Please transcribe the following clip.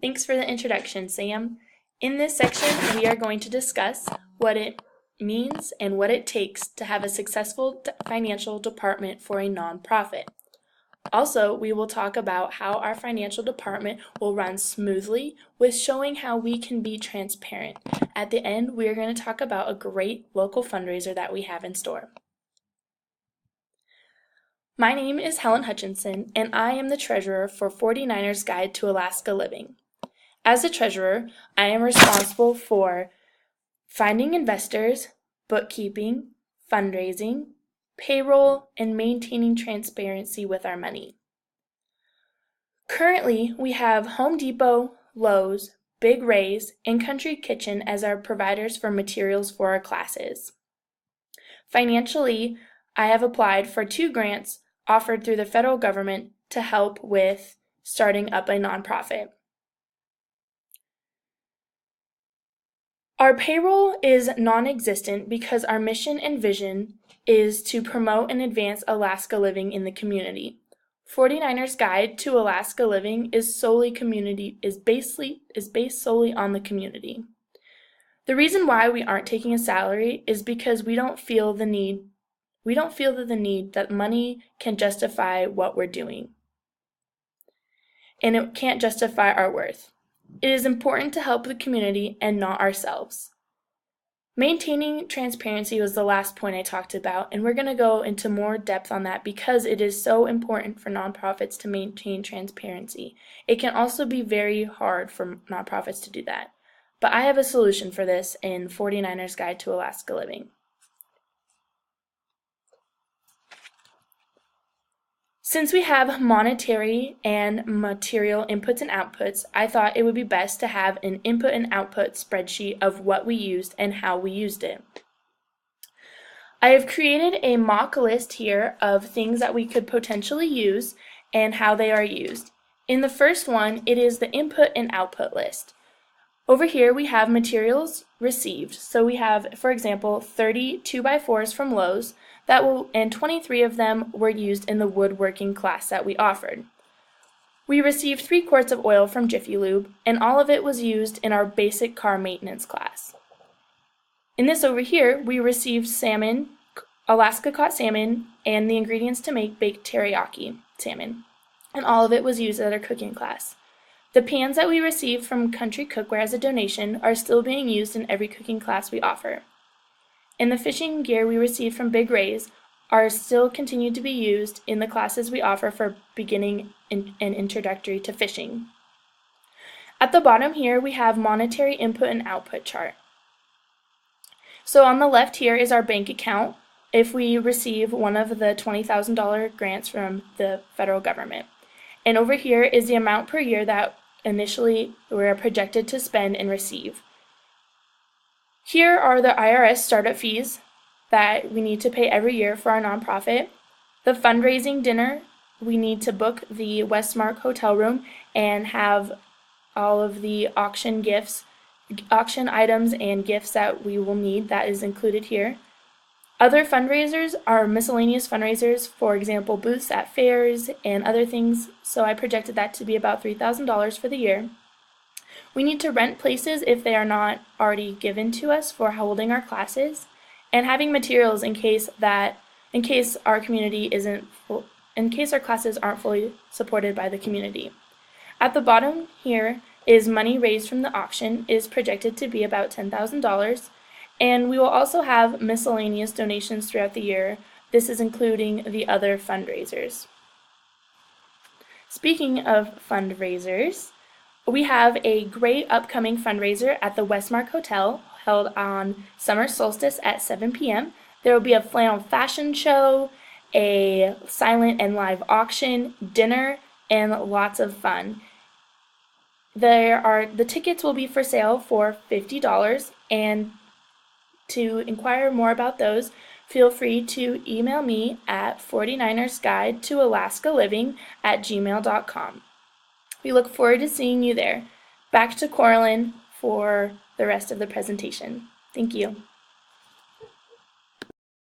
Thanks for the introduction, Sam. In this section, we are going to discuss what it means and what it takes to have a successful financial department for a nonprofit. Also, we will talk about how our financial department will run smoothly with showing how we can be transparent. At the end, we are going to talk about a great local fundraiser that we have in store. My name is Helen Hutchinson, and I am the treasurer for 49ers Guide to Alaska Living. As the treasurer, I am responsible for finding investors, bookkeeping, fundraising, payroll, and maintaining transparency with our money. Currently, we have Home Depot, Lowe's, Big Ray's, and Country Kitchen as our providers for materials for our classes. Financially, I have applied for 2 grants offered through the federal government to help with starting up a nonprofit. Our payroll is non-existent because our mission and vision is to promote and advance Alaska living in the community. 49ers Guide to Alaska Living is based solely on the community. The reason why we aren't taking a salary is because we don't feel the need that money can justify what we're doing. And it can't justify our worth. It is important to help the community and not ourselves. Maintaining transparency was the last point I talked about, and we're going to go into more depth on that because it is so important for nonprofits to maintain transparency. It can also be very hard for nonprofits to do that. But I have a solution for this in 49ers Guide to Alaska Living. Since we have monetary and material inputs and outputs, I thought it would be best to have an input and output spreadsheet of what we used and how we used it. I have created a mock list here of things that we could potentially use and how they are used. In the first one, it is the input and output list. Over here we have materials received. So we have, for example, 30 2x4s from Lowe's and 23 of them were used in the woodworking class that we offered. We received 3 quarts of oil from Jiffy Lube, and all of it was used in our basic car maintenance class. In this over here, we received salmon, Alaska caught salmon, and the ingredients to make baked teriyaki salmon, and all of it was used at our cooking class. The pans that we received from Country Cookware as a donation are still being used in every cooking class we offer. And the fishing gear we received from Big Ray's are still continued to be used in the classes we offer for beginning and introductory to fishing. At the bottom here, we have monetary input and output chart. So on the left here is our bank account if we receive one of the $20,000 grants from the federal government. And over here is the amount per year that initially we're projected to spend and receive. Here are the IRS startup fees that we need to pay every year for our nonprofit. The fundraising dinner, we need to book the Westmark hotel room and have all of the auction items and gifts that we will need. That is included here. Other fundraisers are miscellaneous fundraisers, for example, booths at fairs and other things, so I projected that to be about $3,000 for the year. We need to rent places if they are not already given to us for holding our classes, and having materials in case our classes aren't fully supported by the community. At the bottom here is money raised from the auction is projected to be about $10,000, and we will also have miscellaneous donations throughout the year. This is including the other fundraisers. Speaking of fundraisers, we have a great upcoming fundraiser at the Westmark Hotel held on summer solstice at 7 p.m. There will be a flannel fashion show, a silent and live auction, dinner, and lots of fun. The tickets will be for sale for $50, and to inquire more about those, feel free to email me at 49ersguide-to-alaska-living@gmail.com. We look forward to seeing you there. Back to Corlin for the rest of the presentation. Thank you.